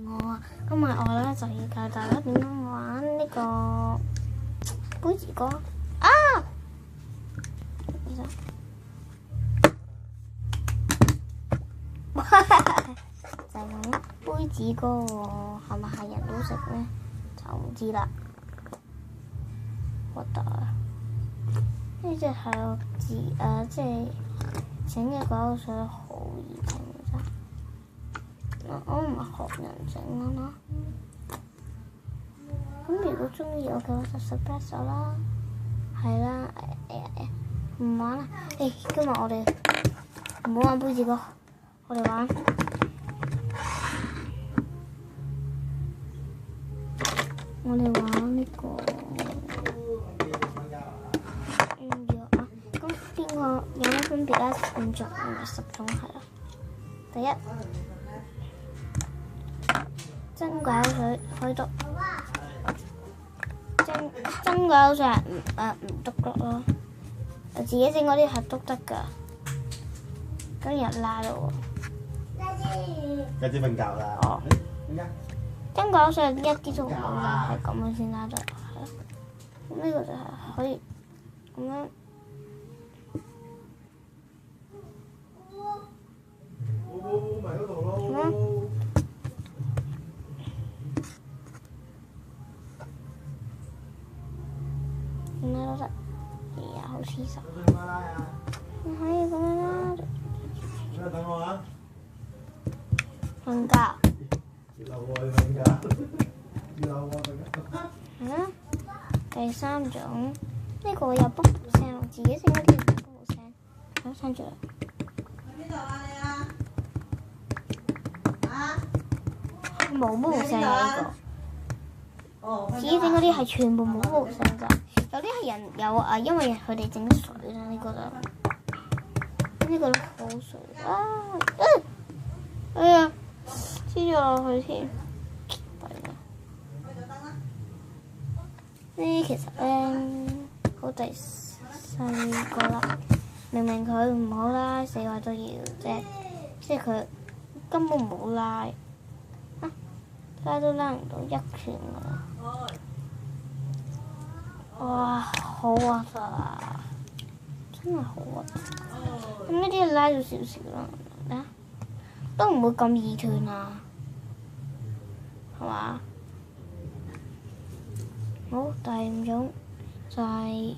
我啊，今日我咧就要教大家點樣玩呢個杯子歌啊！就係咁杯子歌喎，係咪係人都識咧？就唔知啦。核突啊！呢隻係個字即係整嘅嗰個水好易整嘅啫。我唔係學人整㗎啦。咁如果中意我嘅話就 subscribe 咗啦。係啦，唔玩啦。今日我哋唔好玩杯子歌，我哋玩呢個藥啊。咁邊個有咩分別咧？5種同埋10種係啦。第一，真鬼口水可以讀，真鬼口水唔讀得咯。自己整嗰啲係讀得㗎，咁又拉咯喎。家姐瞓覺啦。哦。真鬼口水一啲都唔好啦，係咁樣先拉得，係咯。咁呢個就係可以咁樣。咪嗰度咯。咁樣都得，好黐手。你可以咁樣啦。等我啊。瞓覺。留我瞓覺。留我瞓覺。係啦。第3種，呢個有卜卜聲，自己整嗰啲卜卜聲。好，刪咗啦。邊度啊你啊？冇卜卜聲啊呢個。自己整嗰啲係全部冇卜卜聲㗎，有啲係人有啊，因為佢哋整水啦呢個就，呢個都好水啊！哎呀，黐咗落去添，呢其實好第細個啦，明明佢唔好拉，4位都要啫，即係佢根本冇拉。拉都拉唔到一拳㗎，哇，好核突啊！真係好核突。咁呢啲拉咗少少啦，都唔會咁易斷啊，係嘛？好，第5種就係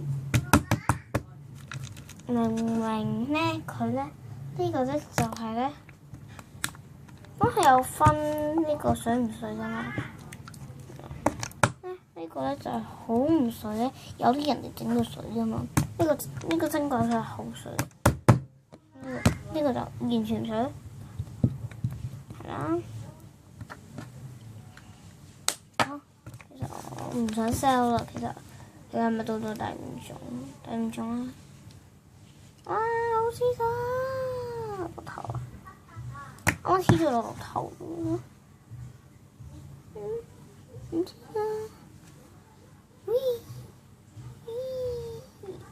明明咧，佢咧呢個咧就係咧。咁係有分呢個水唔水㗎嘛？呢個咧就係好唔水咧，有啲人哋整到水㗎嘛。呢個真鬼佢係好水，呢個就完全水，係啦。好，其實我唔想 sell 啦。其實係咪到第5種？第5種啦。啊，好黐手個頭啊！我黐咗落頭咯，唔知啊，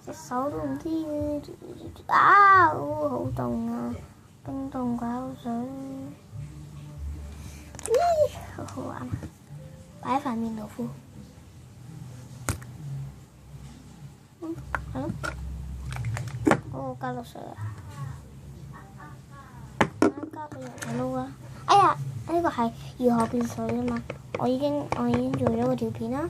隻手都唔知啊，好凍啊，冰凍鬼口水，好好玩啊！擺塊面度敷，係咯，我加落水啊！加俾人睇到啊！哎呀，呢個係如何變水啊嘛！我已經做咗個條片啦。